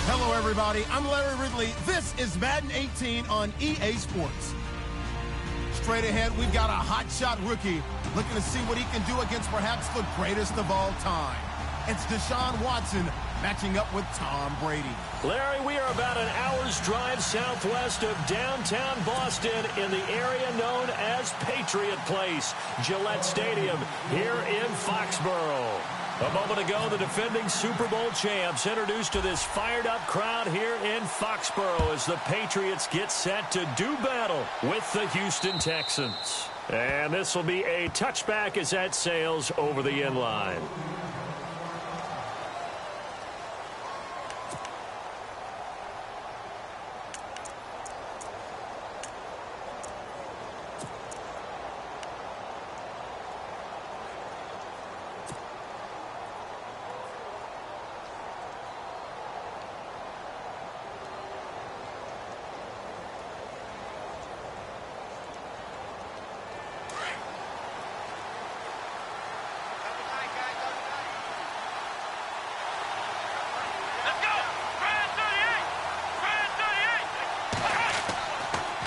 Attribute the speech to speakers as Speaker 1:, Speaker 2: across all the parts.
Speaker 1: Hello, everybody. I'm Larry Ridley. This is Madden 18 on EA Sports. Straight ahead, we've got a hotshot rookie looking to see what he can do against perhaps the greatest of all time. It's Deshaun Watson matching up with Tom Brady.
Speaker 2: Larry, we are about an hour's drive southwest of downtown Boston in the area known as Patriot Place, Gillette Stadium, here in Foxborough. A moment ago, the defending Super Bowl champs introduced to this fired-up crowd here in Foxborough as the Patriots get set to do battle with the Houston Texans. And this will be a touchback as that sails over the end line.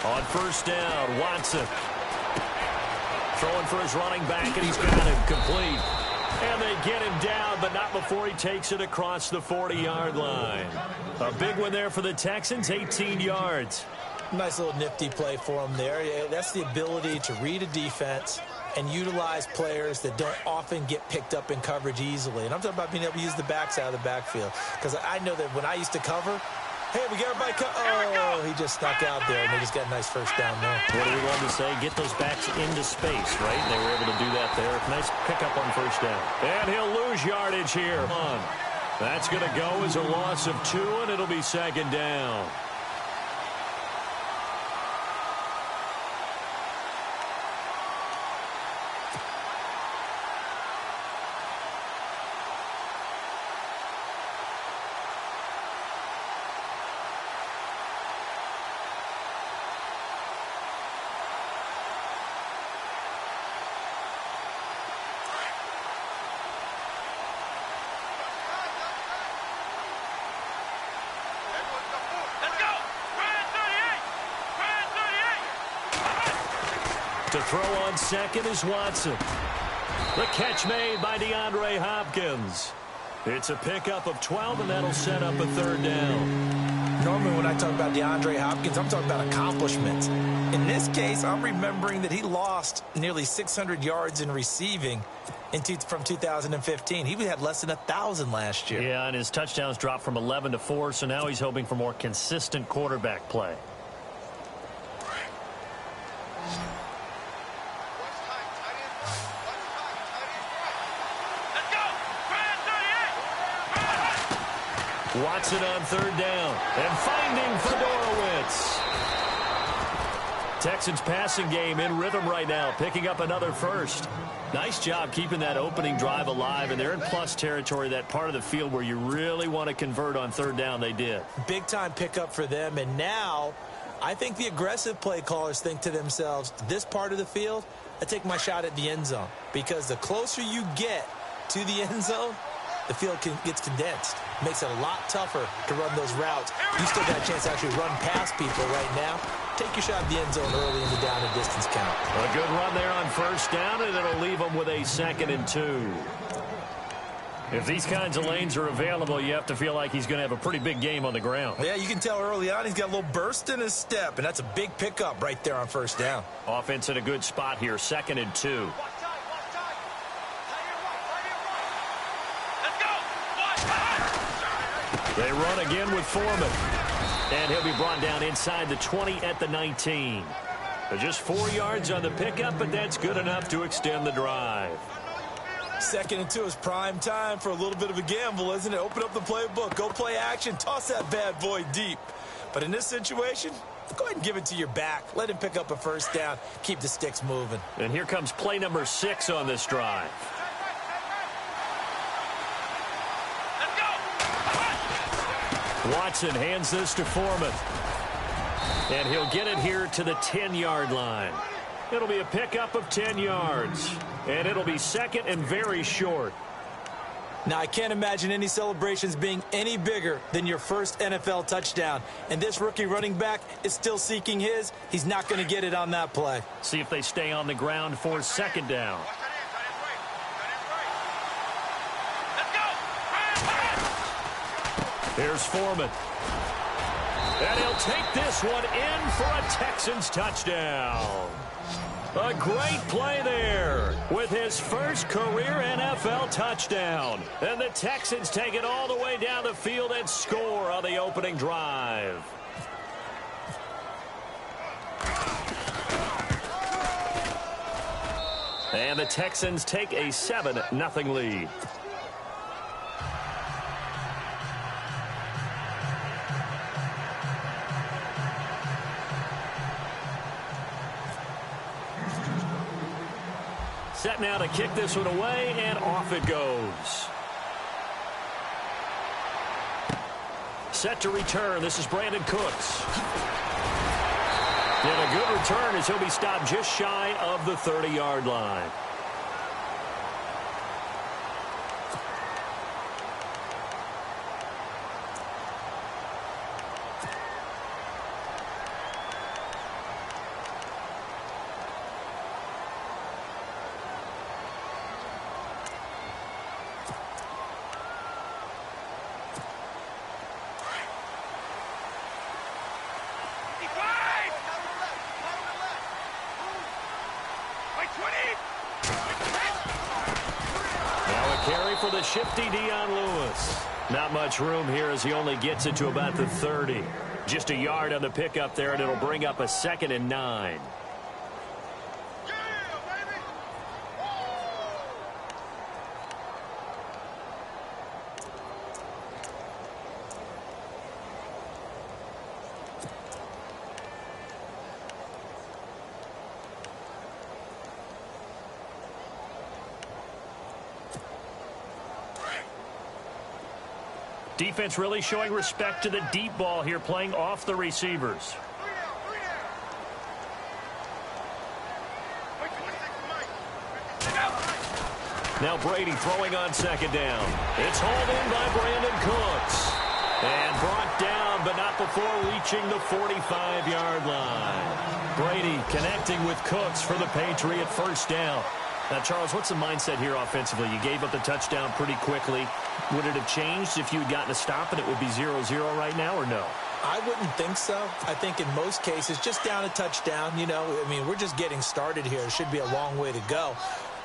Speaker 2: On first down, Watson. Throwing for his running back, and he's got him complete. And they get him down, but not before he takes it across the 40-yard line. A big one there for the Texans, 18 yards.
Speaker 3: Nice little nifty play for him there. That's the ability to read a defense and utilize players that don't often get picked up in coverage easily. And I'm talking about being able to use the backs out of the backfield. Because I know that when I used to cover, hey, we got everybody. Oh, he just snuck out there, and they just got a nice first down there.
Speaker 2: What do we love to say? Get those backs into space, right? And they were able to do that there. Nice pickup on first down. And he'll lose yardage here. That's going to go as a loss of 2, and it'll be second down. To throw on second is Watson. The catch made by DeAndre Hopkins. It's a pickup of 12, and that'll set up a third down.
Speaker 3: Normally when I talk about DeAndre Hopkins, I'm talking about accomplishments. In this case, I'm remembering that he lost nearly 600 yards in receiving from 2015. He had less than 1,000 last year.
Speaker 2: Yeah, and his touchdowns dropped from 11 to 4, so now he's hoping for more consistent quarterback play. Watson on third down, and finding Fedorowicz. Texans passing game in rhythm right now, picking up another first. Nice job keeping that opening drive alive, and they're in plus territory, that part of the field where you really want to convert on third down. They did. Big
Speaker 3: time pickup for them, and now I think the aggressive play callers think to themselves, this part of the field, I take my shot at the end zone, because the closer you get to the end zone, the field gets condensed. Makes it a lot tougher to run those routes. You still got a chance to actually run past people right now. Take your shot at the end zone early in the down and distance count.
Speaker 2: A good run there on first down, and it'll leave them with a 2nd and 2. If these kinds of lanes are available, you have to feel like he's going to have a pretty big game on the ground.
Speaker 3: Yeah, you can tell early on he's got a little burst in his step, and that's a big pickup right there on first down.
Speaker 2: Offense in a good spot here, 2nd and 2. They run again with Foreman. And he'll be brought down inside the 20 at the 19. Just 4 yards on the pickup, but that's good enough to extend the drive.
Speaker 3: 2nd and 2 is prime time for a little bit of a gamble, isn't it? Open up the playbook, go play action, toss that bad boy deep. But in this situation, go ahead and give it to your back. Let him pick up a first down. Keep the sticks moving.
Speaker 2: And here comes play number 6 on this drive. Watson hands this to Foreman. And he'll get it here to the 10-yard line. It'll be a pickup of 10 yards. And it'll be 2nd and very short.
Speaker 3: Now, I can't imagine any celebrations being any bigger than your first NFL touchdown. And this rookie running back is still seeking his. He's not going to get it on that play.
Speaker 2: See if they stay on the ground for second down. Here's Foreman. And he'll take this one in for a Texans touchdown. A great play there with his first career NFL touchdown. And the Texans take it all the way down the field and score on the opening drive. And the Texans take a 7-0 lead. Set now to kick this one away, and off it goes. Set to return. This is Brandon Cooks. And a good return as he'll be stopped just shy of the 30-yard line. For the shifty Dion Lewis. Not much room here as he only gets it to about the 30. Just a yard on the pickup there, and it'll bring up a 2nd and 9. Defense really showing respect to the deep ball here, playing off the receivers. Now Brady throwing on 2nd down. It's hauled in by Brandon Cooks. And brought down, but not before reaching the 45-yard line. Brady connecting with Cooks for the Patriot first down. Now, Charles, what's the mindset here offensively? You gave up the touchdown pretty quickly. Would it have changed if you had gotten a stop and it would be 0-0 right now, or no?
Speaker 3: I wouldn't think so. I think in most cases, just down a touchdown, you know, I mean, we're just getting started here. It should be a long way to go.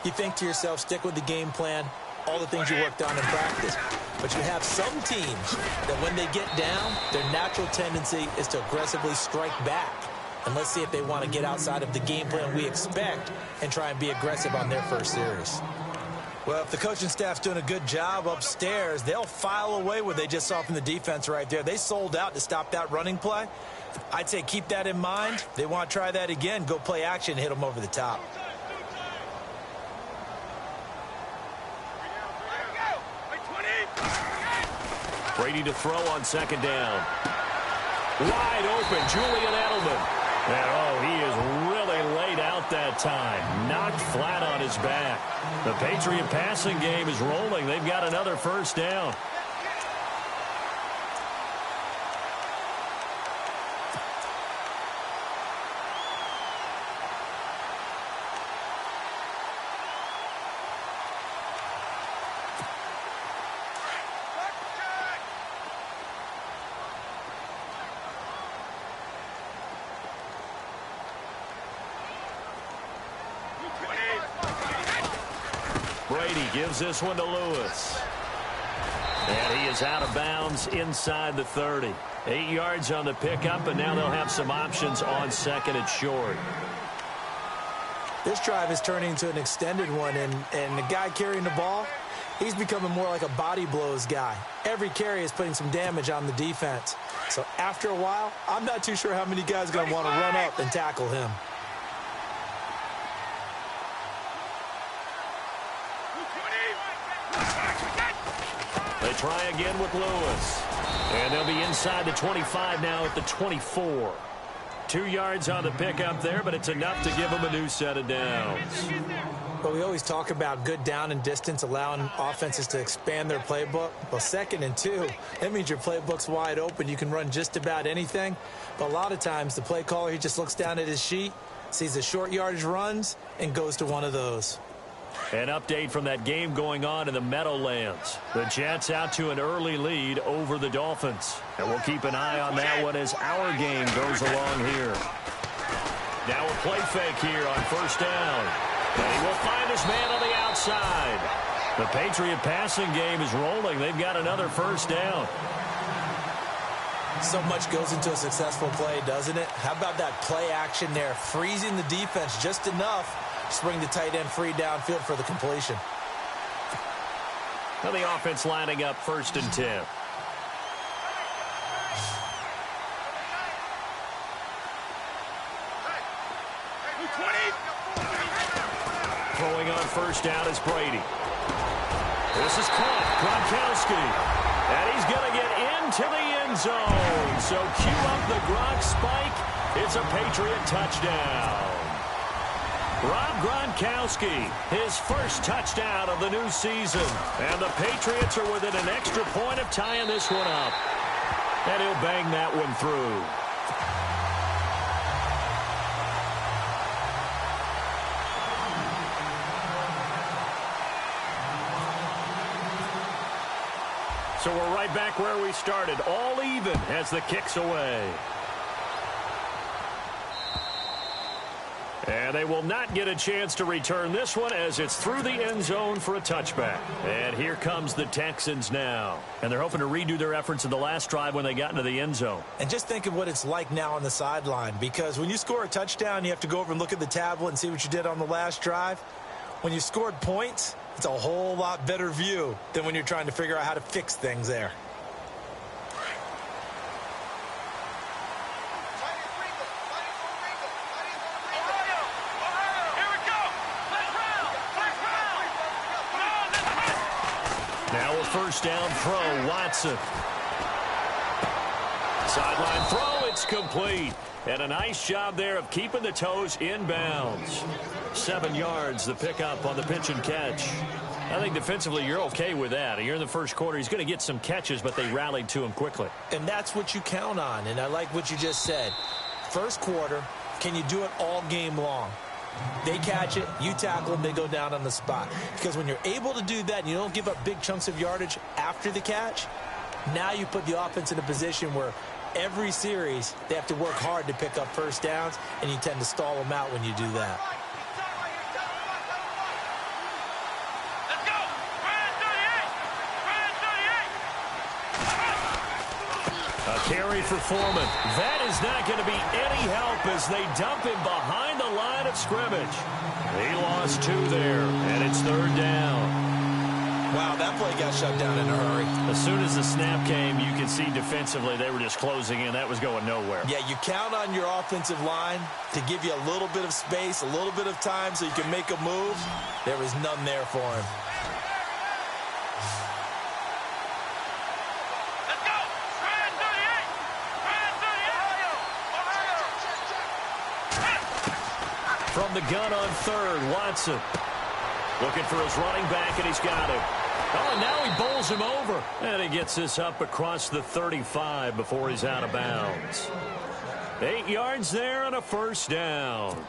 Speaker 3: You think to yourself, stick with the game plan, all the things you worked on in practice. But you have some teams that when they get down, their natural tendency is to aggressively strike back. And let's see if they want to get outside of the game plan we expect and try and be aggressive on their first series. Well, if the coaching staff's doing a good job upstairs, they'll file away what they just saw from the defense right there. They sold out to stop that running play. I'd say keep that in mind. They want to try that again. Go play action, hit them over the top.
Speaker 2: Brady to throw on 2nd down. Wide open, Julian Edelman. And, oh, he is really laid out that time. Knocked flat on his back. The Patriot passing game is rolling. They've got another first down. Brady gives this one to Lewis. And he is out of bounds inside the 30. 8 yards on the pickup, and now they'll have some options on 2nd and short.
Speaker 3: This drive is turning into an extended one, and the guy carrying the ball, he's becoming more like a body blows guy. Every carry is putting some damage on the defense. So after a while, I'm not too sure how many guys are going to want to run up and tackle him.
Speaker 2: They try again with Lewis. And they'll be inside the 25 now at the 24. 2 yards on the pickup there, but it's enough to give them a new set of downs.
Speaker 3: But we always talk about good down and distance, allowing offenses to expand their playbook. Well, 2nd and 2, that means your playbook's wide open. You can run just about anything. But a lot of times, the play caller, he just looks down at his sheet, sees the short yardage runs, and goes to one of those.
Speaker 2: An update from that game going on in the Meadowlands. The Jets out to an early lead over the Dolphins. And we'll keep an eye on that one as our game goes along here. Now a play fake here on 1st down. And he will find his man on the outside. The Patriot passing game is rolling. They've got another 1st down.
Speaker 3: So much goes into a successful play, doesn't it? How about that play action there, freezing the defense just enough to bring the tight end free downfield for the completion.
Speaker 2: Now the offense lining up 1st and 10. Throwing on 1st down is Brady. This is caught. Gronkowski. And he's going to get into the end zone. So cue up the Gronk spike. It's a Patriot touchdown. Rob Gronkowski, his first touchdown of the new season. And the Patriots are within an extra point of tying this one up. And he'll bang that one through. So we're right back where we started, all even as the kick's away. And they will not get a chance to return this one as it's through the end zone for a touchback. And here comes the Texans now. And they're hoping to redo their efforts in the last drive when they got into the end zone.
Speaker 3: And just think of what it's like now on the sideline, because when you score a touchdown, you have to go over and look at the tablet and see what you did on the last drive. When you scored points, it's a whole lot better view than when you're trying to figure out how to fix things there.
Speaker 2: Now a 1st down throw, Watson. Sideline throw, it's complete. And a nice job there of keeping the toes in bounds. 7 yards, the pickup on the pitch and catch. I think defensively you're okay with that. You're in the first quarter. He's going to get some catches, but they rallied to him quickly.
Speaker 3: And that's what you count on, and I like what you just said. First quarter, can you do it all game long? They catch it, you tackle them, they go down on the spot. Because when you're able to do that and you don't give up big chunks of yardage after the catch, now you put the offense in a position where every series they have to work hard to pick up 1st downs, and you tend to stall them out when you do that.
Speaker 2: A carry for Foreman. That is not going to be any help as they dump him behind the line of scrimmage. He lost 2 there, and it's 3rd down.
Speaker 3: Wow, that play got shut down in a hurry.
Speaker 2: As soon as the snap came, you could see defensively they were just closing in. That was going nowhere.
Speaker 3: Yeah, you count on your offensive line to give you a little bit of space, a little bit of time so you can make a move. There was none there for him.
Speaker 2: From the gun on 3rd, Watson. Looking for his running back, and he's got him. Oh, and now he bowls him over. And he gets this up across the 35 before he's out of bounds. 8 yards there and a 1st down.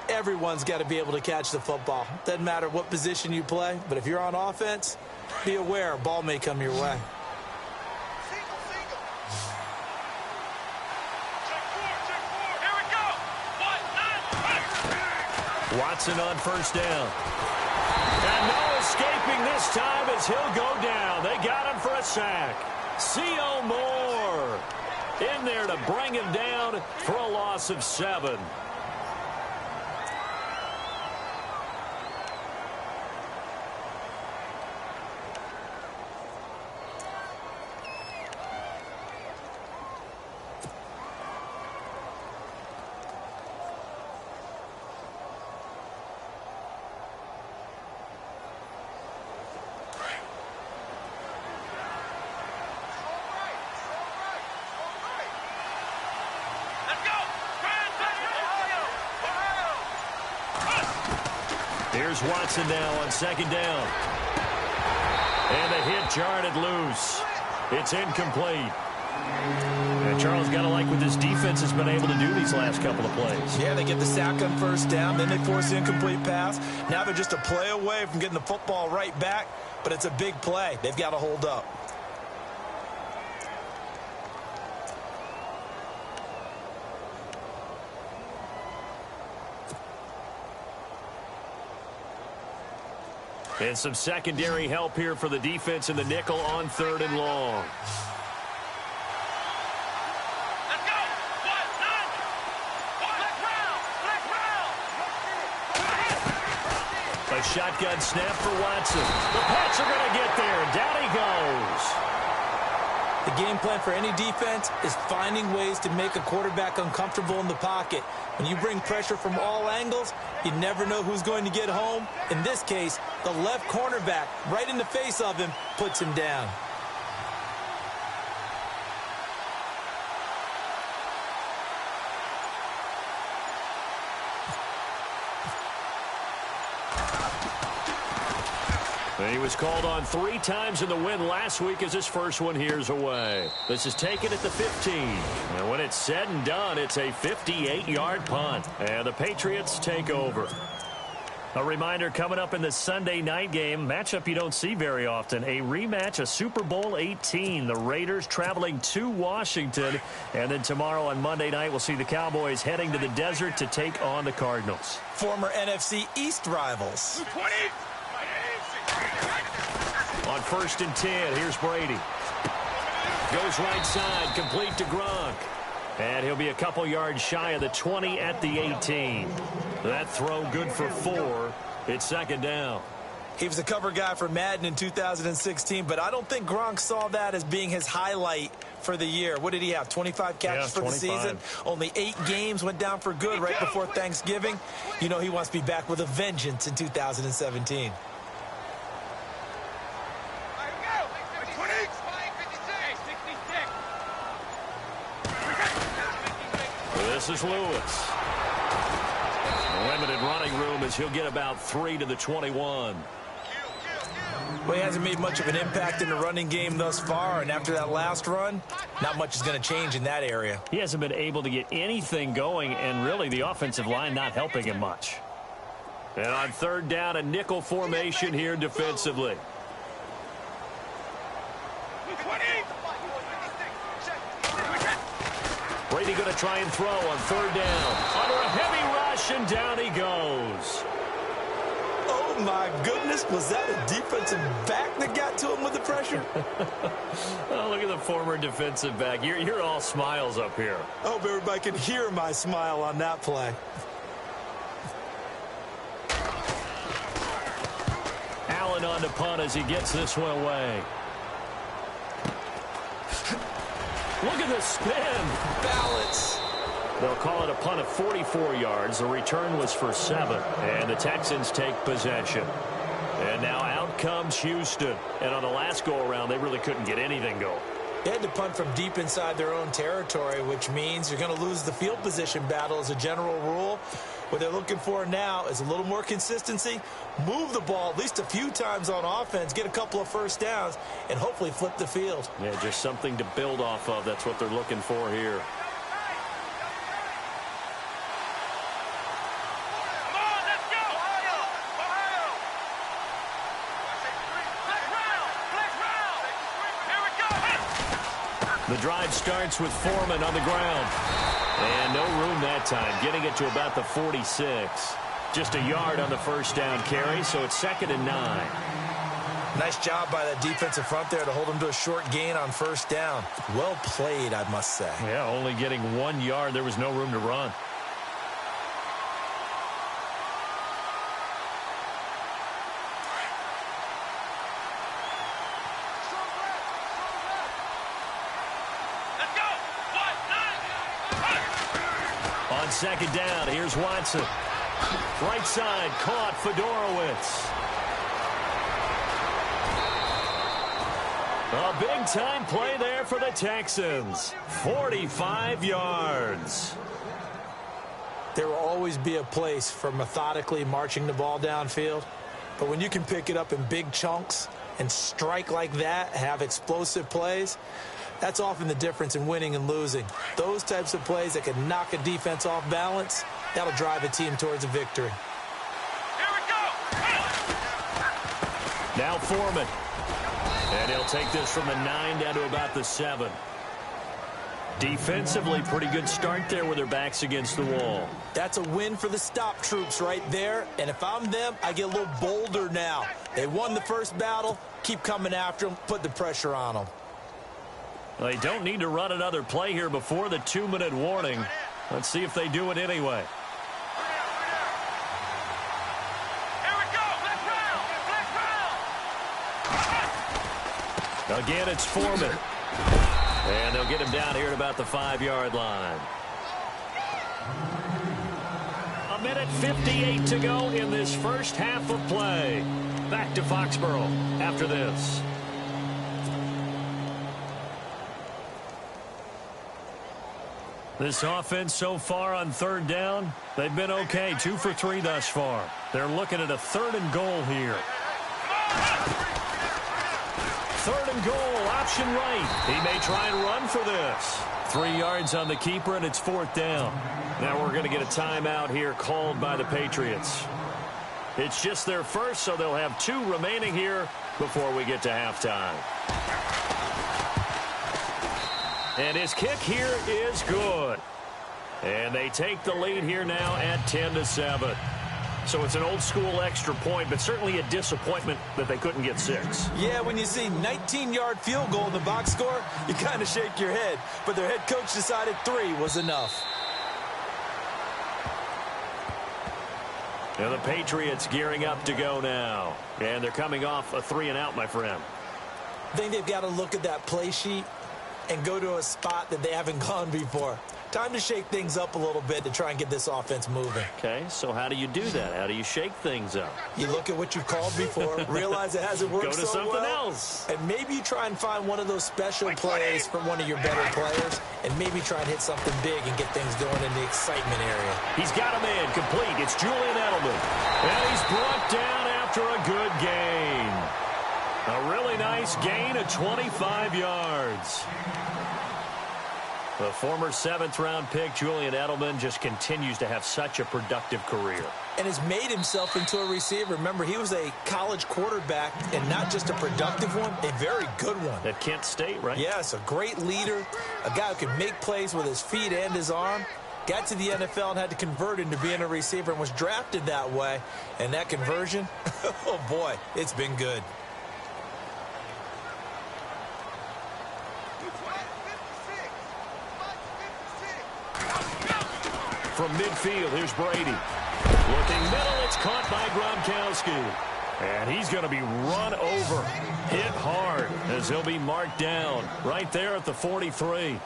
Speaker 3: Everyone's got to be able to catch the football. Doesn't matter what position you play, but if you're on offense, be aware a ball may come your way.
Speaker 2: Watson on 1st down. And no escaping this time as he'll go down. They got him for a sack. C.O. Moore in there to bring him down for a loss of 7. Here's Watson now on second down. And the hit jarred it loose. It's incomplete. And Charles, got to like what this defense has been able to do these last couple of plays.
Speaker 3: Yeah, they get the sack on first down, then they force the incomplete pass. Now they're just a play away from getting the football right back, but it's a big play. They've got to hold up.
Speaker 2: And some secondary help here for the defense in the nickel on 3rd and long.
Speaker 4: Let's go!
Speaker 2: A shotgun snap for Watson. The Pats are going to get there. Down he goes.
Speaker 3: The game plan for any defense is finding ways to make a quarterback uncomfortable in the pocket. When you bring pressure from all angles, you never know who's going to get home. In this case, the left cornerback, right in the face of him, puts him down.
Speaker 2: He was called on 3 times in the win last week as his first one here's away. This is taken at the 15. And when it's said and done, it's a 58-yard punt. And the Patriots take over. A reminder coming up in the Sunday night game, matchup you don't see very often, a rematch of Super Bowl 18. The Raiders traveling to Washington. And then tomorrow on Monday night, we'll see the Cowboys heading to the desert to take on the Cardinals.
Speaker 3: Former NFC East rivals.
Speaker 4: 20!
Speaker 2: On 1st and 10, here's Brady. Goes right side, complete to Gronk. And he'll be a couple yards shy of the 20 at the 18. That throw good for 4. It's 2nd down.
Speaker 3: He was a cover guy for Madden in 2016, but I don't think Gronk saw that as being his highlight for the year. What did he have, 25 catches for the season? Only 8 games, went down for good right before Thanksgiving. You know he wants to be back with a vengeance in 2017.
Speaker 2: This is Lewis. Limited running room as he'll get about 3 to the 21.
Speaker 3: Well, he hasn't made much of an impact in the running game thus far, and after that last run, not much is going to change in that area.
Speaker 2: He hasn't been able to get anything going, and really the offensive line not helping him much. And on 3rd down, a nickel formation here defensively. Brady going to try and throw on 3rd down. Under a heavy rush, and down he goes.
Speaker 3: Oh, my goodness. Was that a defensive back that got to him with the pressure?
Speaker 2: Oh, look at the former defensive back. You're all smiles up here.
Speaker 3: I hope everybody can hear my smile on that play.
Speaker 2: Allen on to punt as he gets this one away. Look at the spin.
Speaker 3: Balance.
Speaker 2: They'll call it a punt of 44 yards. The return was for 7. And the Texans take possession. And now out comes Houston. And on the last go-around, they really couldn't get anything going.
Speaker 3: They had to punt from deep inside their own territory, which means you're going to lose the field position battle as a general rule. What they're looking for now is a little more consistency, move the ball at least a few times on offense, get a couple of first downs, and hopefully flip the field.
Speaker 2: Yeah, just something to build off of. That's what they're looking for here. The drive starts with Foreman on the ground. And no room that time, getting it to about the 46. Just a yard on the first down carry, so it's 2nd and 9.
Speaker 3: Nice job by that defensive front there to hold him to a short gain on first down. Well played, I must say.
Speaker 2: Yeah, only getting 1 yard. There was no room to run. On 2nd down, here's Watson. Right side, caught Fedorowicz. A big-time play there for the Texans. 45 yards.
Speaker 3: There will always be a place for methodically marching the ball downfield. But when you can pick it up in big chunks and strike like that, have explosive plays, that's often the difference in winning and losing. Those types of plays that can knock a defense off balance, that'll drive a team towards a victory.
Speaker 2: Here we go! Now Foreman. And he'll take this from the 9 down to about the 7. Defensively, pretty good start there with their backs against the wall.
Speaker 3: That's a win for the stop troops right there. And if I'm them, I get a little bolder now. They won the first battle. Keep coming after them. Put the pressure on them.
Speaker 2: They don't need to run another play here before the 2-minute warning. Let's see if they do it anyway. Again, it's Foreman. And they'll get him down here at about the 5-yard line. 1:58 to go in this first half of play. Back to Foxborough after this. This offense so far on 3rd down, they've been okay. 2 for 3 thus far. They're looking at a 3rd and goal here. 3rd and goal, option right. He may try and run for this. 3 yards on the keeper, and it's 4th down. Now we're going to get a timeout here called by the Patriots. It's just their first, so they'll have 2 remaining here before we get to halftime. And his kick here is good. And they take the lead here now at 10-7. So it's an old-school extra point, but certainly a disappointment that they couldn't get 6.
Speaker 3: Yeah, when you see 19-yard field goal in the box score, you kind of shake your head. But their head coach decided 3 was enough.
Speaker 2: Now the Patriots gearing up to go now. And they're coming off a 3-and-out, my friend.
Speaker 3: I think they've got to look at that play sheet and go to a spot that they haven't gone before. Time to shake things up a little bit to try and get this offense moving.
Speaker 2: Okay, so how do you do that? How do you shake things up?
Speaker 3: You look at what you've called before, realize it hasn't worked so well.
Speaker 2: Go to something else.
Speaker 3: And maybe you try and find one of those special plays from one of your better players, and maybe try and hit something big and get things going in the excitement area.
Speaker 2: He's got a man complete. It's Julian Edelman. And he's brought down after a good gain. A really nice gain of 25 yards. The former 7th-round pick, Julian Edelman, just continues to have such a productive career.
Speaker 3: And has made himself into a receiver. Remember, he was a college quarterback, and not just a productive one, a very good one.
Speaker 2: At Kent State, right?
Speaker 3: Yes, a great leader, a guy who can make plays with his feet and his arm. Got to the NFL and had to convert into being a receiver and was drafted that way. And that conversion, oh boy, it's been good.
Speaker 2: From midfield, here's Brady. Looking middle, it's caught by Gronkowski. And he's going to be run over, hit hard, as he'll be marked down right there at the 43.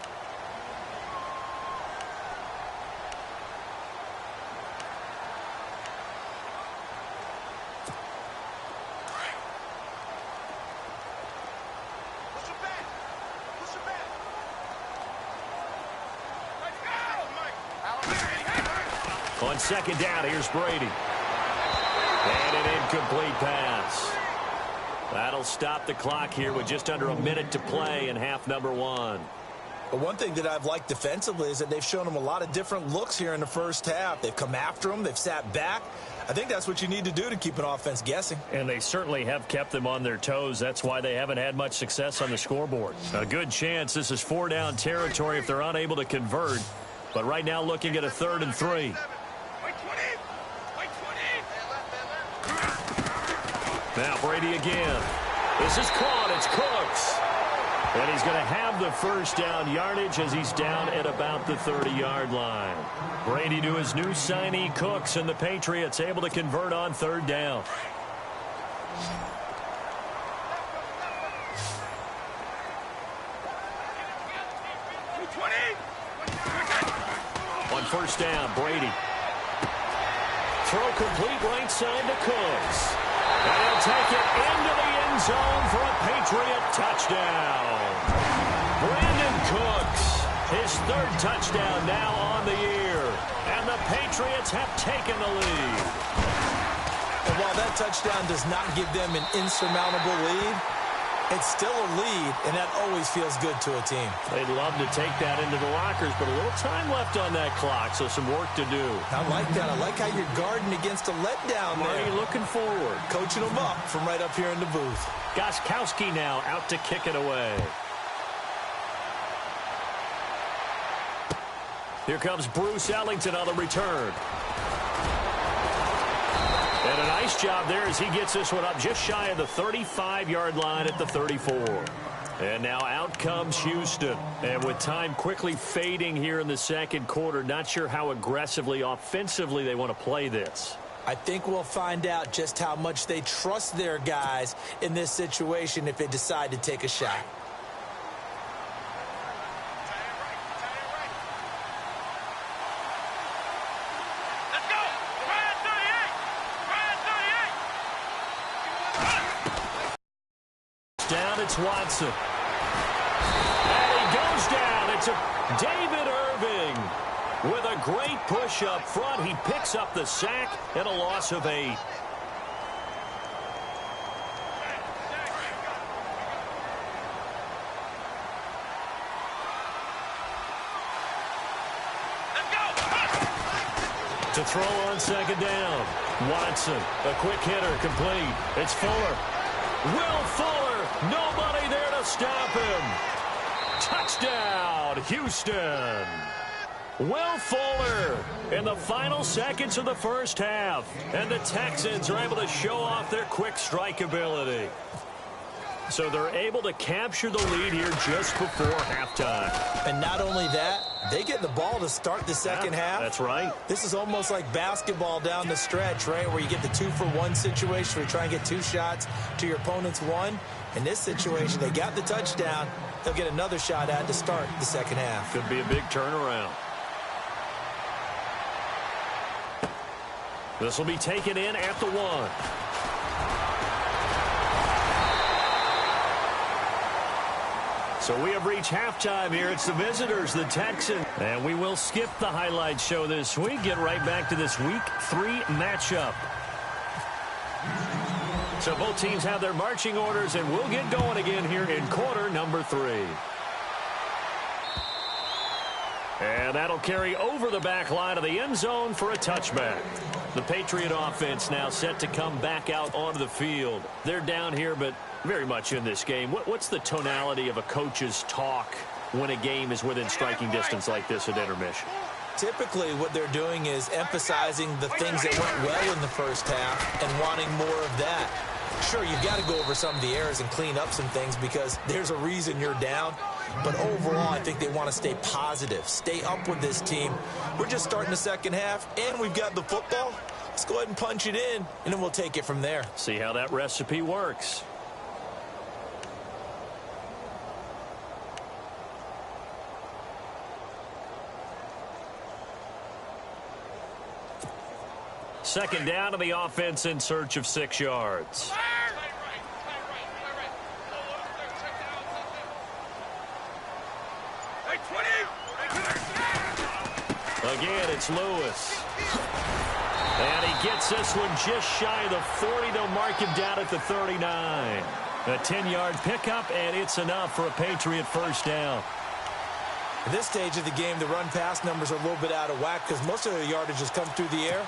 Speaker 2: On 2nd down, here's Brady. And an incomplete pass. That'll stop the clock here with just under a minute to play in half number 1.
Speaker 3: But one thing that I've liked defensively is that they've shown them a lot of different looks here in the first half. They've come after them. They've sat back. I think that's what you need to do to keep an offense guessing.
Speaker 2: And they certainly have kept them on their toes. That's why they haven't had much success on the scoreboard. A good chance this is 4-down territory if they're unable to convert. But right now looking at a 3rd and 3. Now Brady again. This is caught. It's Cooks. And he's going to have the first down yardage as he's down at about the 30-yard line. Brady to his new signee, Cooks, and the Patriots able to convert on 3rd down. On 1st down, Brady. Throw complete right side to Cooks. And he'll take it into the end zone for a Patriot touchdown. Brandon Cooks His third touchdown now on the year. And the Patriots have taken the lead.
Speaker 3: And while that touchdown does not give them an insurmountable lead, it's still a lead, and that always feels good to a team.
Speaker 2: They'd love to take that into the lockers, but a little time left on that clock, so some work to do.
Speaker 3: I like that. I like how you're guarding against a letdown
Speaker 2: Marty
Speaker 3: there.
Speaker 2: looking forward.
Speaker 3: Coaching them up from right up here in the booth.
Speaker 2: Gostkowski now out to kick it away. Here comes Bruce Ellington on the return. And a nice job there as he gets this one up just shy of the 35-yard line at the 34. And now out comes Houston. And with time quickly fading here in the second quarter, not sure how aggressively, offensively they want to play this.
Speaker 3: I think we'll find out just how much they trust their guys in this situation if they decide to take a shot.
Speaker 2: Down, it's Watson. And he goes down. It's David Irving with a great push up front. He picks up the sack and a loss of 8. To throw on second down. Watson, a quick hitter, complete. It's Fuller. Will Fuller, nobody there to stop him. Touchdown, Houston. Will Fuller in the final seconds of the first half. And the Texans are able to show off their quick strike ability. So they're able to capture the lead here just before halftime.
Speaker 3: And not only that, they get the ball to start the second half.
Speaker 2: That's right.
Speaker 3: This is almost like basketball down the stretch, right, where you get the 2-for-1 situation where you try and get 2 shots to your opponent's 1. In this situation, they got the touchdown. They'll get another shot at to start the second half.
Speaker 2: Could be a big turnaround. This will be taken in at the 1. So we have reached halftime here. It's the visitors, the Texans. And we will skip the highlight show this week. Get right back to this Week 3 matchup. So both teams have their marching orders, and we'll get going again here in quarter number 3. And that'll carry over the back line of the end zone for a touchback. The Patriot offense now set to come back out onto the field. They're down here, but very much in this game. What's the tonality of a coach's talk when a game is within striking distance like this at intermission?
Speaker 3: Typically, what they're doing is emphasizing the things that went well in the first half and wanting more of that. Sure, you've got to go over some of the errors and clean up some things because there's a reason you're down. But overall, I think they want to stay positive, stay up with this team. We're just starting the second half, and we've got the football. Let's go ahead and punch it in, and then we'll take it from there.
Speaker 2: See how that recipe works. Second down to the offense in search of 6 yards. Again, it's Lewis. And he gets this one just shy of the 40. They'll mark him down at the 39. A 10-yard pickup, and it's enough for a Patriot first down.
Speaker 3: At this stage of the game, the run-pass numbers are a little bit out of whack because most of their yardage has come through the air.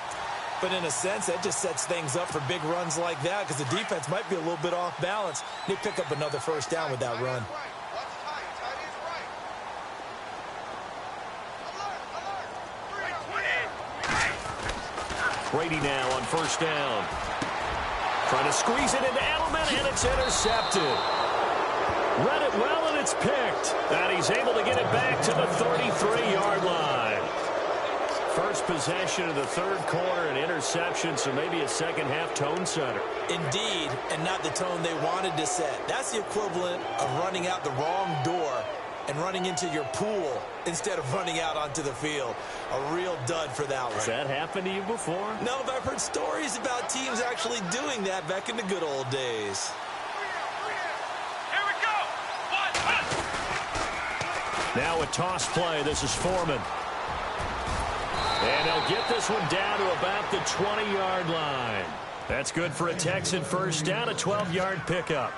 Speaker 3: But in a sense, that just sets things up for big runs like that because the defense might be a little bit off balance. They pick up another first down with that run.
Speaker 2: Brady now on first down. Trying to squeeze it into Edelman, and it's intercepted. Read it well, and it's picked. And he's able to get it back to the 33-yard line. First possession of the third quarter, an interception, so maybe a second-half tone setter.
Speaker 3: Indeed, and not the tone they wanted to set. That's the equivalent of running out the wrong door and running into your pool instead of running out onto the field. A real dud for that one.
Speaker 2: Has that happened to you before?
Speaker 3: No, but I've heard stories about teams actually doing that back in the good old days.
Speaker 4: Here we go. One.
Speaker 2: Now a toss play. This is Foreman. And they'll get this one down to about the 20-yard line. That's good for a Texan first down, a 12-yard pickup.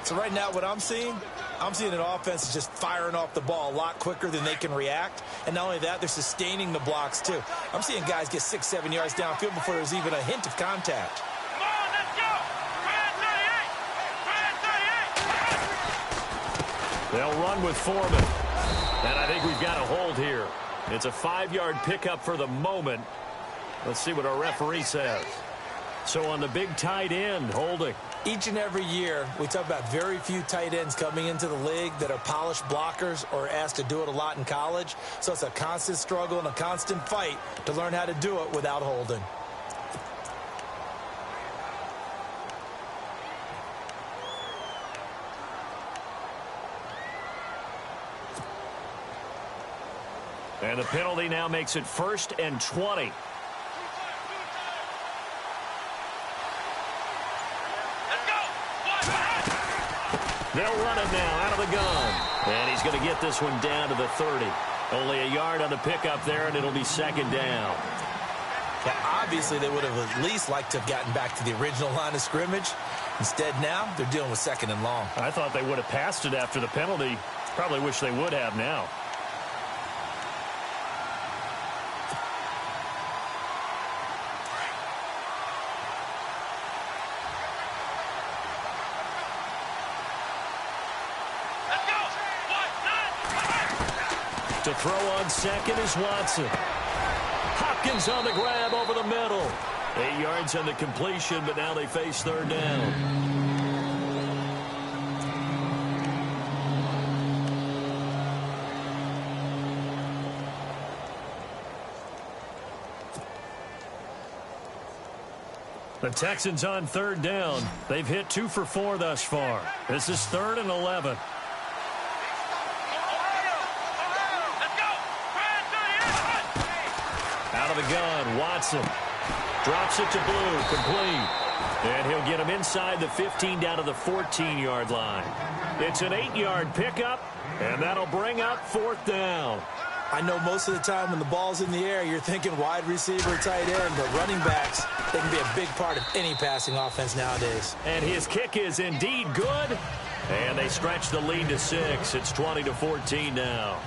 Speaker 3: So right now what I'm seeing an offense is just firing off the ball a lot quicker than they can react. And not only that, they're sustaining the blocks too. I'm seeing guys get 6-7 yards downfield before there's even a hint of contact.
Speaker 4: Come on, let's go!
Speaker 2: They'll run with Foreman. And I think we've got a hold here. It's a 5-yard pickup for the moment. Let's see what our referee says. So on the big tight end, holding.
Speaker 3: Each and every year, we talk about very few tight ends coming into the league that are polished blockers or asked to do it a lot in college. So it's a constant struggle and a constant fight to learn how to do it without holding.
Speaker 2: And the penalty now makes it 1st and 20. They'll run it now out of the gun. And he's going to get this one down to the 30. Only a yard on the pickup there, and it'll be 2nd down.
Speaker 3: Well, obviously, they would have at least liked to have gotten back to the original line of scrimmage. Instead, now, they're dealing with 2nd and long.
Speaker 2: I thought they would have passed it after the penalty. Probably wish they would have now. To throw on second is Watson. Hopkins on the grab over the middle. 8 yards on the completion, but now they face 3rd down. The Texans on 3rd down. They've hit 2 for 4 thus far. This is 3rd and 11. Out of the gun, Watson drops it to Blue, complete. And he'll get him inside the 15 down to the 14-yard line. It's an 8-yard pickup, and that'll bring up 4th down.
Speaker 3: I know most of the time when the ball's in the air, you're thinking wide receiver, tight end, but running backs, they can be a big part of any passing offense nowadays.
Speaker 2: And his kick is indeed good, and they stretch the lead to 6. It's 20-14 now.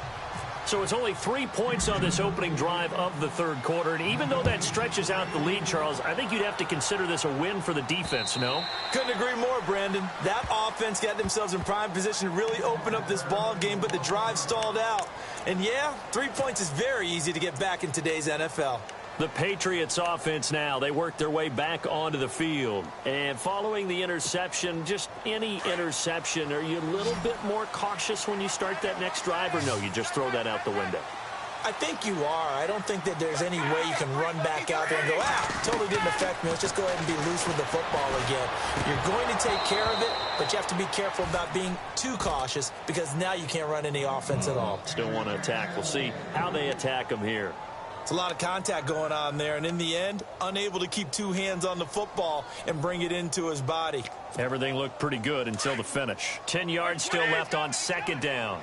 Speaker 2: So it's only 3 points on this opening drive of the 3rd quarter. And even though that stretches out the lead, Charles, I think you'd have to consider this a win for the defense, no?
Speaker 3: Couldn't agree more, Brandon. That offense got themselves in prime position to really open up this ball game, but the drive stalled out. And yeah, 3 points is very easy to get back in today's NFL.
Speaker 2: The Patriots offense now, they work their way back onto the field. And following the interception, just any interception, are you a little bit more cautious when you start that next drive, or no, you just throw that out the window?
Speaker 3: I think you are. I don't think that there's any way you can run back out there and go, totally didn't affect me. Let's just go ahead and be loose with the football again. You're going to take care of it, but you have to be careful about being too cautious because now you can't run any offense at all.
Speaker 2: Still want to attack. We'll see how they attack them here.
Speaker 3: It's a lot of contact going on there, and in the end, unable to keep 2 hands on the football and bring it into his body.
Speaker 2: Everything looked pretty good until the finish. 10 yards still left on 2nd down.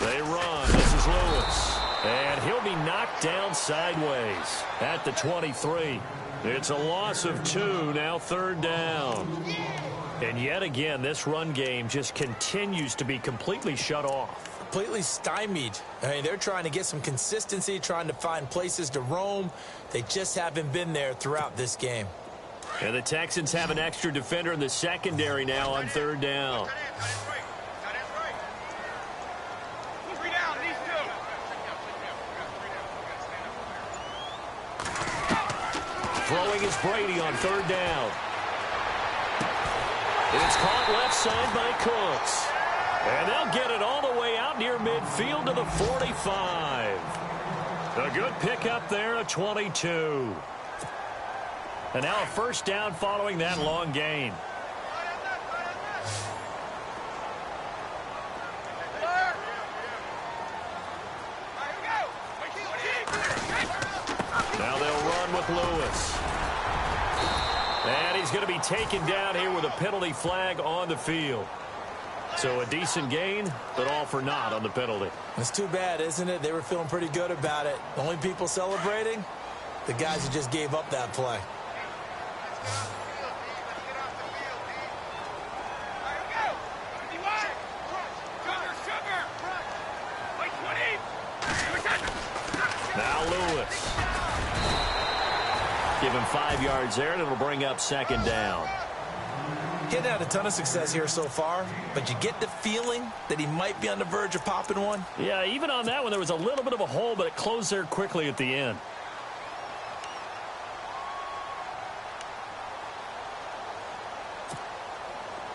Speaker 2: They run. This is Lewis. And he'll be knocked down sideways at the 23. It's a loss of 2, now 3rd down. And yet again, this run game just continues to be completely shut off.
Speaker 3: Completely stymied. I mean, they're trying to get some consistency, trying to find places to roam. They just haven't been there throughout this game.
Speaker 2: And the Texans have an extra defender in the secondary now on 3rd down. Throwing is Brady on 3rd down. It's caught left side by Cooks. And they'll get it all the way out near midfield to the 45. A good pickup there, a 22. And now a 1st down following that long gain. Now they'll run with Lewis. And he's going to be taken down here with a penalty flag on the field. So a decent gain, but all for naught on the penalty.
Speaker 3: It's too bad, isn't it? They were feeling pretty good about it. The only people celebrating, the guys who just gave up that play.
Speaker 2: Now Lewis. Give him 5 yards there, and it'll bring up second down.
Speaker 3: He hadn't had a ton of success here so far, but you get the feeling that he might be on the verge of popping one.
Speaker 2: Yeah, even on that one, there was a little bit of a hole, but it closed there quickly at the end.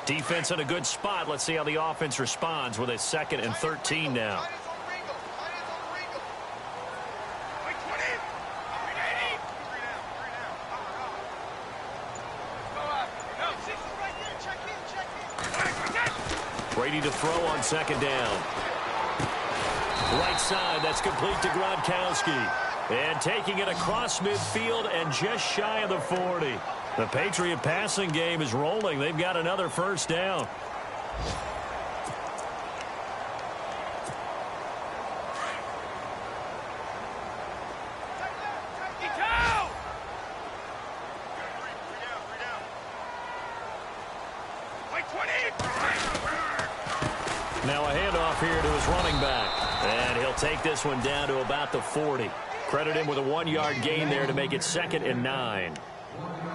Speaker 2: Defense in a good spot. Let's see how the offense responds with a 2nd and 13 now. Brady to throw on 2nd down. Right side, that's complete to Gronkowski. And taking it across midfield and just shy of the 40. The Patriot passing game is rolling. They've got another first down. Now a handoff here to his running back. And he'll take this one down to about the 40. Credit him with a 1-yard gain there to make it 2nd and 9.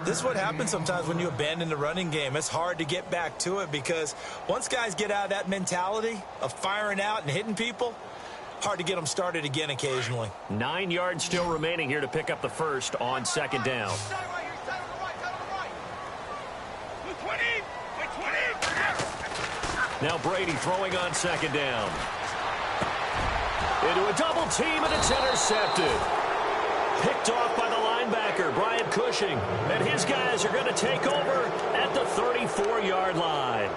Speaker 3: This is what happens sometimes when you abandon the running game. It's hard to get back to it because once guys get out of that mentality of firing out and hitting people, hard to get them started again occasionally.
Speaker 2: 9 yards still remaining here to pick up the first on 2nd down. Now Brady throwing on 2nd down. Into a double team, and it's intercepted. Picked off by the linebacker, Brian Cushing. And his guys are going to take over at the 34-yard line.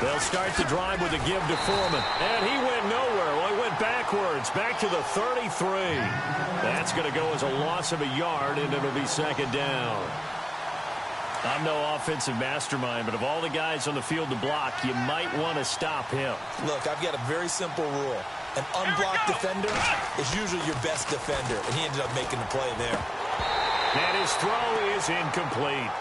Speaker 2: They'll start the drive with a give to Foreman. And he went nowhere. Well, he went backwards, back to the 33. That's going to go as a loss of a yard, and it'll be 2nd down. I'm no offensive mastermind, but of all the guys on the field to block, you might want to stop him.
Speaker 3: Look, I've got a very simple rule. An unblocked defender is usually your best defender, and he ended up making the play there.
Speaker 2: And his throw is incomplete.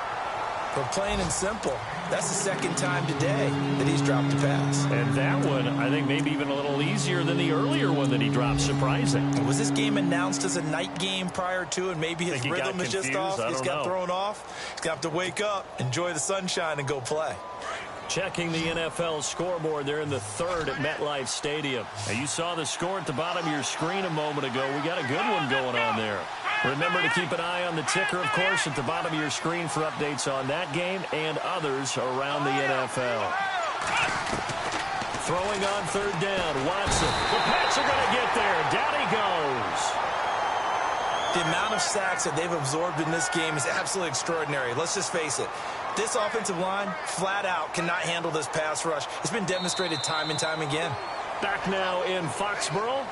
Speaker 3: But plain and simple, that's the 2nd time today that he's dropped a pass.
Speaker 2: And that one, I think, maybe even a little easier than the earlier one that he dropped. Surprising.
Speaker 3: Was this game announced as a night game prior to, and maybe his rhythm is just off? He's got thrown off. He's going to have to wake up, enjoy the sunshine, and go play.
Speaker 2: Checking the NFL scoreboard there in the 3rd at MetLife Stadium. Now, you saw the score at the bottom of your screen a moment ago. We got a good one going on there. Remember to keep an eye on the ticker, of course, at the bottom of your screen for updates on that game and others around the NFL. Throwing on 3rd down, Watson. The Pats are going to get there. Down he goes.
Speaker 3: The amount of sacks that they've absorbed in this game is absolutely extraordinary. Let's just face it. This offensive line, flat out, cannot handle this pass rush. It's been demonstrated time and time again.
Speaker 2: Back now in Foxborough,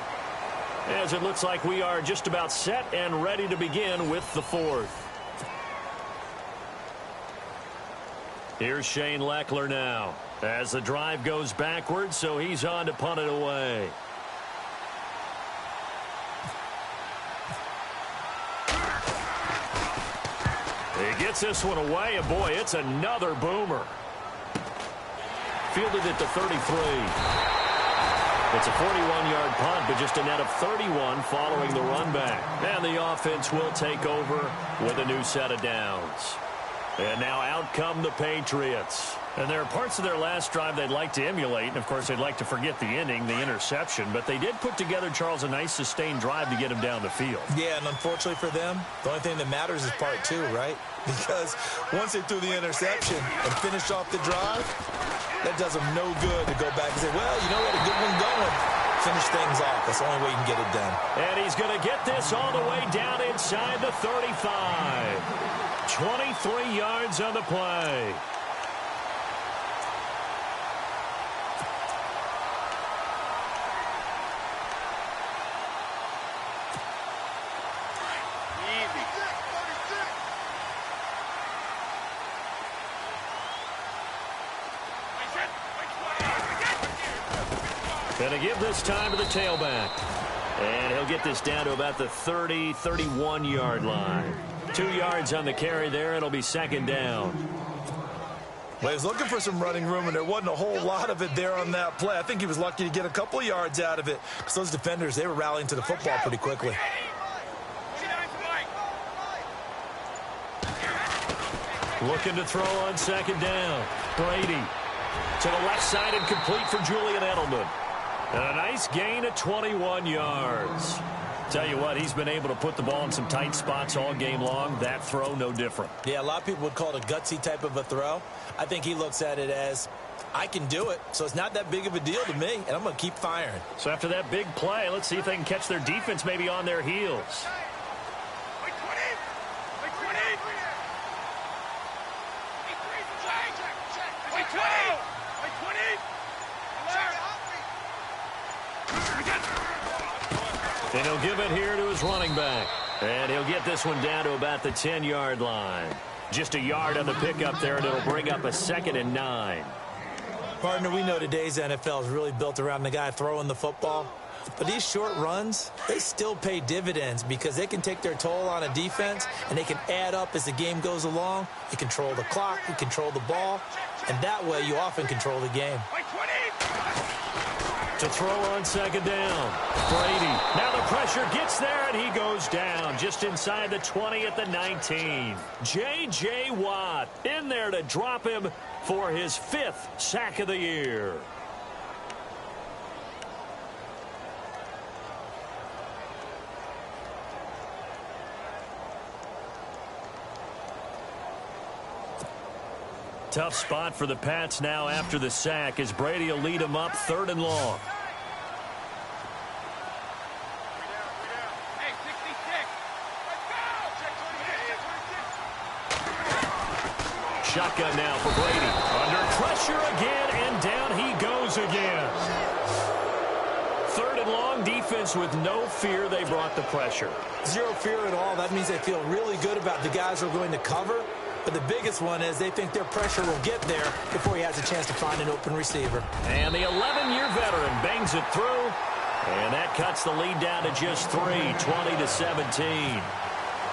Speaker 2: as it looks like we are just about set and ready to begin with the 4th. Here's Shane Leckler now as the drive goes backwards, so he's on to punt it away. He gets this one away, and boy, it's another boomer. Fielded at the 33. It's a 41-yard punt, but just a net of 31 following the run back. And the offense will take over with a new set of downs. And now out come the Patriots. And there are parts of their last drive they'd like to emulate. And, of course, they'd like to forget the ending, the interception. But they did put together, Charles, a nice sustained drive to get him down the field.
Speaker 3: Yeah, and unfortunately for them, the only thing that matters is part 2, right? Because once they threw the interception and finished off the drive, that does them no good to go back and say, well, you know what, a good one going. finish things off. That's the only way you can get it done.
Speaker 2: And he's going to get this all the way down inside the 35. 23 yards on the play. Going to give this time to the tailback. And he'll get this down to about the 30, 31-yard line. 2 yards on the carry there. It'll be second down.
Speaker 3: Well, he was looking for some running room, and there wasn't a whole lot of it there on that play. I think he was lucky to get a couple of yards out of it because those defenders, they were rallying to the football pretty quickly.
Speaker 2: Looking to throw on second down. Brady to the left side and complete for Julian Edelman. And a nice gain of 21 yards. Tell you what, he's been able to put the ball in some tight spots all game long. That throw, no different.
Speaker 3: Yeah, a lot of people would call it a gutsy type of a throw. I think he looks at it as, I can do it, so it's not that big of a deal to me, and I'm going to keep firing.
Speaker 2: So after that big play, let's see if they can catch their defense maybe on their heels. And he'll give it here to his running back. And he'll get this one down to about the 10-yard line. Just a yard on the pickup there, and it'll bring up a 2nd and 9.
Speaker 3: Partner, we know today's NFL is really built around the guy throwing the football. But these short runs, they still pay dividends because they can take their toll on a defense, and they can add up as the game goes along. You control the clock, you control the ball, and that way you often control the game.
Speaker 2: To throw on second down. Brady. Now the pressure gets there, and he goes down just inside the 20 at the 19. J.J. Watt in there to drop him for his 5th sack of the year. Tough spot for the Pats now after the sack as Brady will lead them up 3rd and long. Shotgun now for Brady. Under pressure again, and down he goes again. 3rd and long, defense with no fear. They brought the pressure.
Speaker 3: Zero fear at all. That means they feel really good about the guys who are going to cover. But the biggest one is they think their pressure will get there before he has a chance to find an open receiver.
Speaker 2: And the 11-year veteran bangs it through. And that cuts the lead down to just 3, 20-17.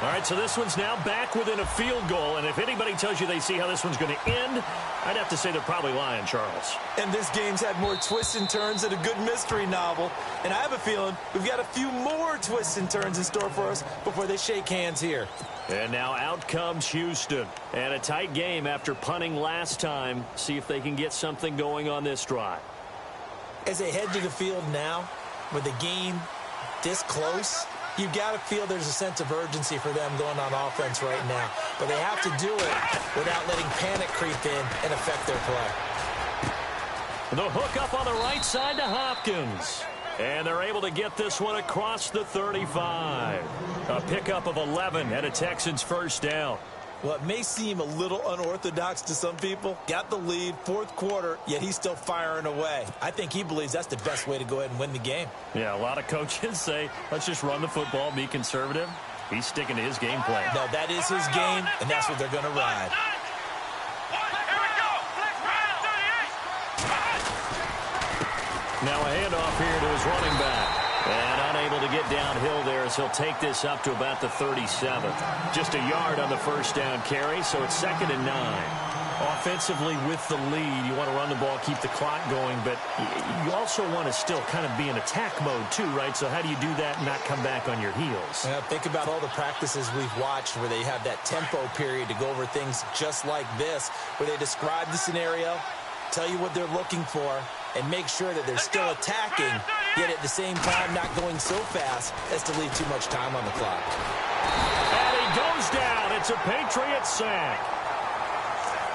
Speaker 2: All right, so this one's now back within a field goal. And if anybody tells you they see how this one's going to end, I'd have to say they're probably lying, Charles.
Speaker 3: And this game's had more twists and turns than a good mystery novel. And I have a feeling we've got a few more twists and turns in store for us before they shake hands here.
Speaker 2: And now out comes Houston. And a tight game after punting last time. See if they can get something going on this drive.
Speaker 3: As they head to the field now, with the game this close, you've got to feel there's a sense of urgency for them going on offense right now. But they have to do it without letting panic creep in and affect their play.
Speaker 2: The hook up on the right side to Hopkins. And they're able to get this one across the 35. A pickup of 11 and a Texans first down.
Speaker 3: Well, it may seem a little unorthodox to some people. Got the lead, 4th quarter, yet he's still firing away. I think he believes that's the best way to go ahead and win the game.
Speaker 2: Yeah, a lot of coaches say, let's just run the football, be conservative. He's sticking to his game plan.
Speaker 3: No, that is his game, and that's what they're going to ride.
Speaker 2: Now a handoff here to his running back. And unable to get downhill there as he'll take this up to about the 37. Just a yard on the first down carry, so it's 2nd and 9. Offensively with the lead, you want to run the ball, keep the clock going, but you also want to still kind of be in attack mode too, right? So how do you do that and not come back on your heels?
Speaker 3: Yeah, think about all the practices we've watched where they have that tempo period to go over things just like this, where they describe the scenario, tell you what they're looking for, and make sure that they're still attacking, yet at the same time not going so fast as to leave too much time on the clock.
Speaker 2: And he goes down. It's a Patriot sack.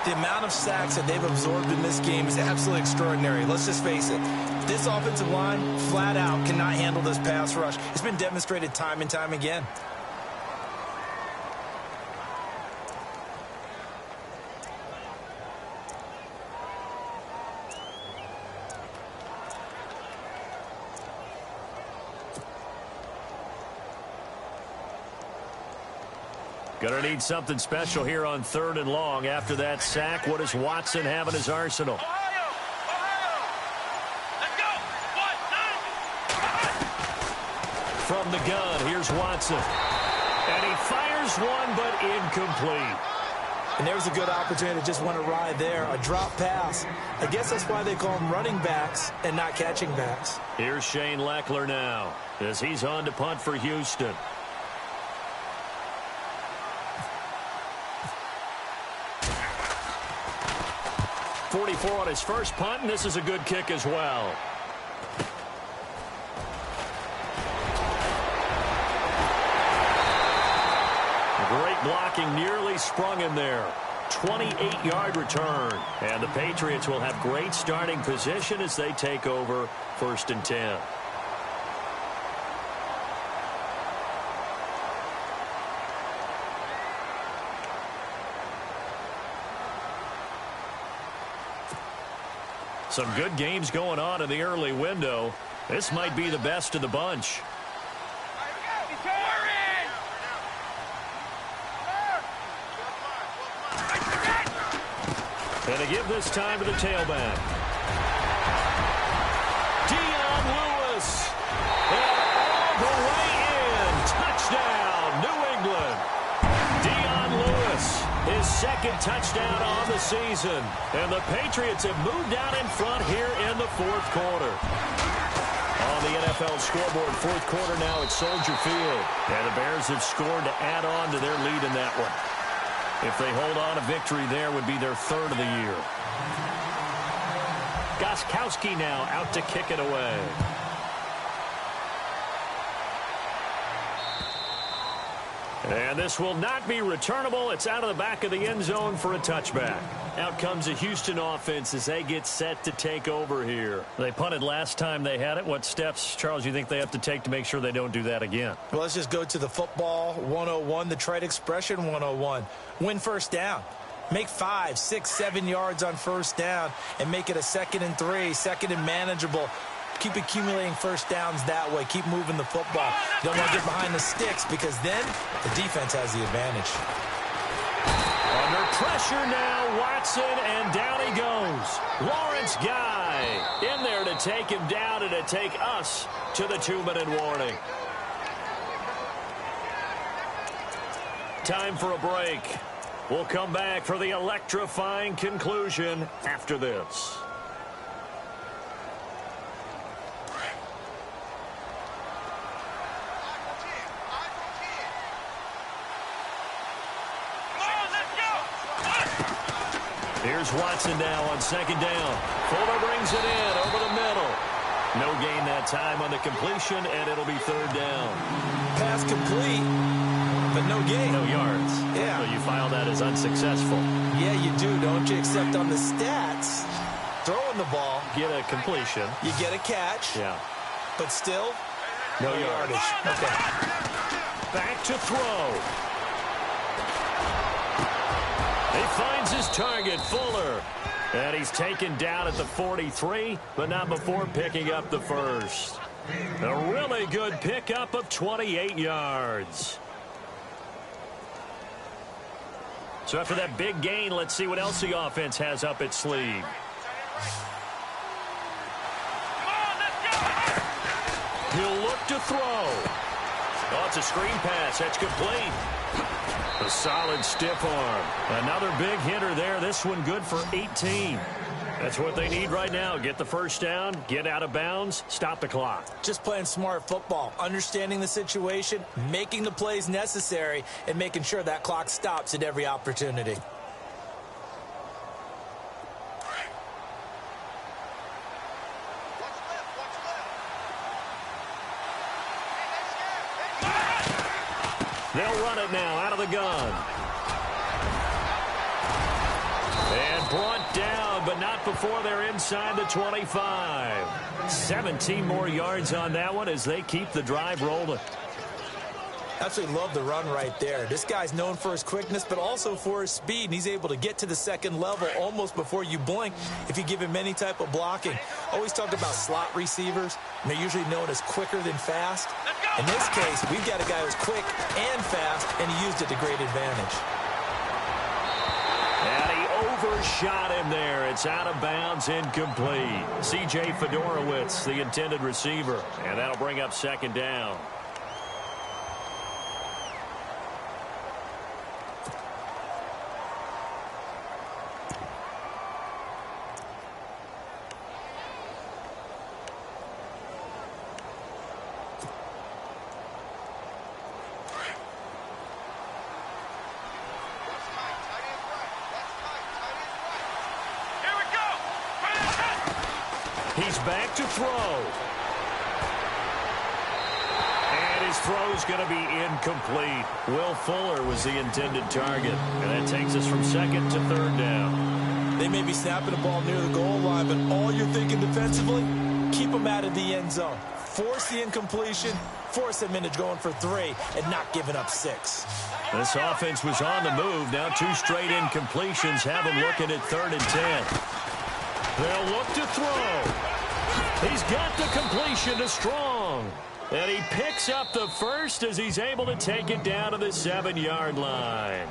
Speaker 3: The amount of sacks that they've absorbed in this game is absolutely extraordinary. Let's just face it. This offensive line, flat out, cannot handle this pass rush. It's been demonstrated time and time again.
Speaker 2: Gonna need something special here on 3rd and long. After that sack, what does Watson have in his arsenal? From the gun, here's Watson. And he fires one, but incomplete.
Speaker 3: And there's a good opportunity to just want to ride there. A drop pass. I guess that's why they call them running backs and not catching backs.
Speaker 2: Here's Shane Leckler now as he's on to punt for Houston. .44 on his first punt, and this is a good kick as well. Great blocking, nearly sprung him there. 28-yard return. And the Patriots will have great starting position as they take over 1st and 10. Some good games going on in the early window. This might be the best of the bunch. And to give this time to the tailback. Dion Lewis. And all the way in. Touchdown, New England. Dion Lewis, his 2nd touchdown on the season. And the Patriots have moved out in front here in the 4th quarter. On the NFL scoreboard, 4th quarter now at Soldier Field. And the Bears have scored to add on to their lead in that one. If they hold on, a victory there would be their 3rd of the year. Gostkowski now out to kick it away. And this will not be returnable. It's out of the back of the end zone for a touchback. Out comes the Houston offense as they get set to take over here. They punted last time they had it. What steps, Charles, do you think they have to take to make sure they don't do that again?
Speaker 3: Well, let's just go to the football 101, the trade expression 101. Win 1st down. Make 5, 6, 7 yards on 1st down and make it a 2nd and 3, 2nd and manageable. Keep accumulating 1st downs that way. Keep moving the football. You don't want to get behind the sticks because then the defense has the advantage.
Speaker 2: Under pressure now, Watson, and down he goes. Lawrence Guy in there to take him down and to take us to the 2-minute warning. Time for a break. We'll come back for the electrifying conclusion after this. Here's Watson now on 2nd down. Fuller brings it in over the middle. No gain that time on the completion, and it'll be 3rd down.
Speaker 3: Pass complete, but no gain.
Speaker 2: No yards.
Speaker 3: Yeah.
Speaker 2: So you file that as unsuccessful.
Speaker 3: Yeah, you do, don't you? Except on the stats, throwing the ball.
Speaker 2: Get a completion.
Speaker 3: You get a catch.
Speaker 2: Yeah.
Speaker 3: But still,
Speaker 2: no yardage.
Speaker 3: Okay.
Speaker 2: Back to throw. He finds his target, Fuller. And he's taken down at the 43, but not before picking up the 1st. A really good pickup of 28 yards. So after that big gain, let's see what else the offense has up its sleeve. He'll look to throw. Oh, it's a screen pass. That's complete. A solid stiff arm. Another big hitter there. This one good for 18. That's what they need right now. Get the 1st down, get out of bounds, stop the clock.
Speaker 3: Just playing smart football, understanding the situation, making the plays necessary, and making sure that clock stops at every opportunity. They'll run it now out of the gun.
Speaker 2: And brought down, but not before they're inside the 25. 17 more yards on that one as they keep the drive rolling.
Speaker 3: Absolutely love the run right there. This guy's known for his quickness, but also for his speed. And he's able to get to the second level almost before you blink if you give him any type of blocking. Always talk about slot receivers, and they're usually known as quicker than fast. In this case, we've got a guy who's quick and fast, and he used it to great advantage.
Speaker 2: And he overshot him there. It's out of bounds, incomplete. C.J. Fedorowicz, the intended receiver, and that'll bring up second down. He's back to throw. And his throw's going to be incomplete. Will Fuller was the intended target. And that takes us from second to third down.
Speaker 3: They may be snapping the ball near the goal line, but all you're thinking defensively, keep them out of the end zone. Force the incompletion, force them into going for 3, and not giving up 6.
Speaker 2: This offense was on the move. Now 2 straight incompletions have them looking at 3rd and 10. They'll look to throw. He's got the completion to Strong. And he picks up the first as he's able to take it down to the 7-yard line.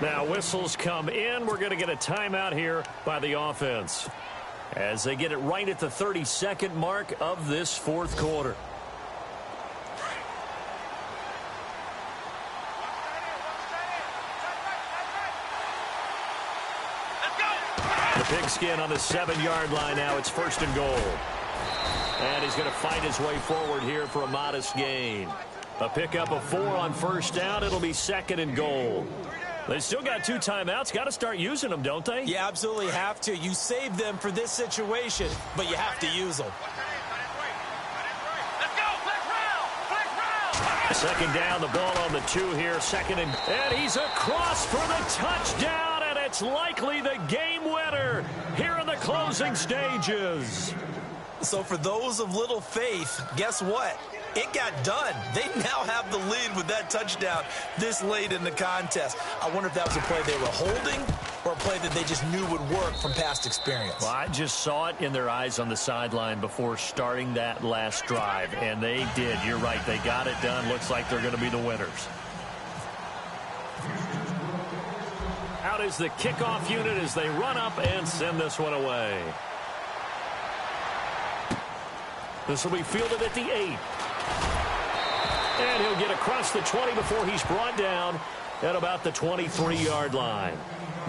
Speaker 2: Now whistles come in. We're going to get a timeout here by the offense as they get it right at the 32nd mark of this 4th quarter. Pigskin on the 7-yard line now. It's 1st and goal. And he's going to fight his way forward here for a modest gain. A pickup of 4 on 1st down. It'll be 2nd and goal. They still got 2 timeouts. Got to start using them, don't they?
Speaker 3: You absolutely have to. You save them for this situation, but you have to use them.
Speaker 2: Second down, the ball on the 2 here. 2nd and he's across for the touchdown. It's likely the game winner here in the closing stages.
Speaker 3: So for those of little faith, guess what? It got done. They now have the lead with that touchdown this late in the contest. I wonder if that was a play they were holding or a play that they just knew would work from past experience.
Speaker 2: Well, I just saw it in their eyes on the sideline before starting that last drive, and they did. You're right. They got it done. Looks like they're going to be the winners. Out is the kickoff unit as they run up and send this one away. This will be fielded at the 8. And he'll get across the 20 before he's brought down at about the 23-yard line.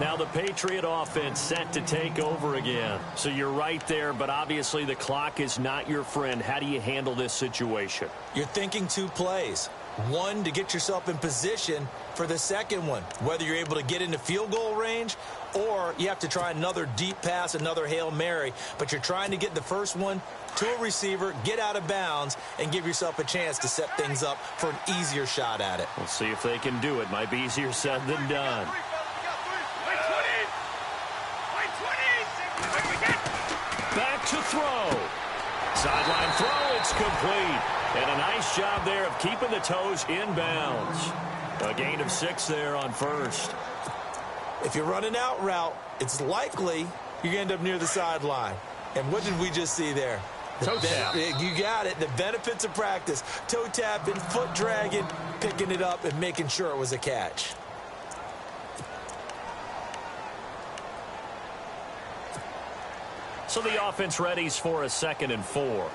Speaker 2: Now the Patriot offense set to take over again. So you're right there, but obviously the clock is not your friend. How do you handle this situation?
Speaker 3: You're thinking 2 plays. One, to get yourself in position for the second one, whether you're able to get into field goal range or you have to try another deep pass, another Hail Mary. But you're trying to get the first one to a receiver, get out of bounds, and give yourself a chance to set things up for an easier shot at it.
Speaker 2: We'll see if they can do it. Might be easier said than done. Back to throw. Sideline throw, it's complete. And a nice job there of keeping the toes in bounds. A gain of 6 there on 1st.
Speaker 3: If you're running out route, it's likely you're going to end up near the sideline. And what did we just see there?
Speaker 2: Toe tap.
Speaker 3: You got it. The benefits of practice. Toe tapping, foot dragging, picking it up, and making sure it was a catch.
Speaker 2: So the offense readies for a 2nd and 4.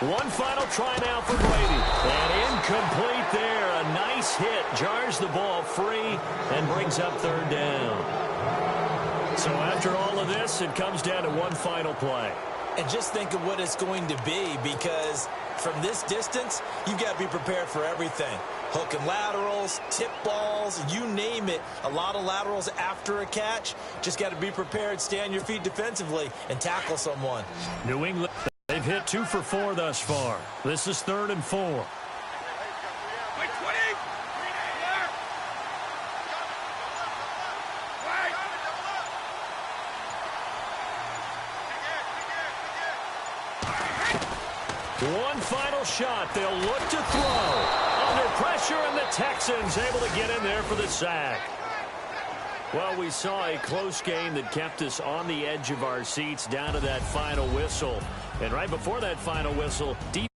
Speaker 2: One final try now for Brady. And incomplete there. A nice hit. Jars the ball free and brings up 3rd down. So after all of this, it comes down to one final play.
Speaker 3: And just think of what it's going to be, because from this distance, you've got to be prepared for everything. Hook and laterals, tip balls, you name it. A lot of laterals after a catch. Just got to be prepared, stay on your feet defensively, and tackle someone.
Speaker 2: New England, they've hit 2 for 4 thus far. This is 3rd and 4. One final shot. They'll look to throw. Under pressure, and the Texans able to get in there for the sack. Well, we saw a close game that kept us on the edge of our seats down to that final whistle. And right before that final whistle, deep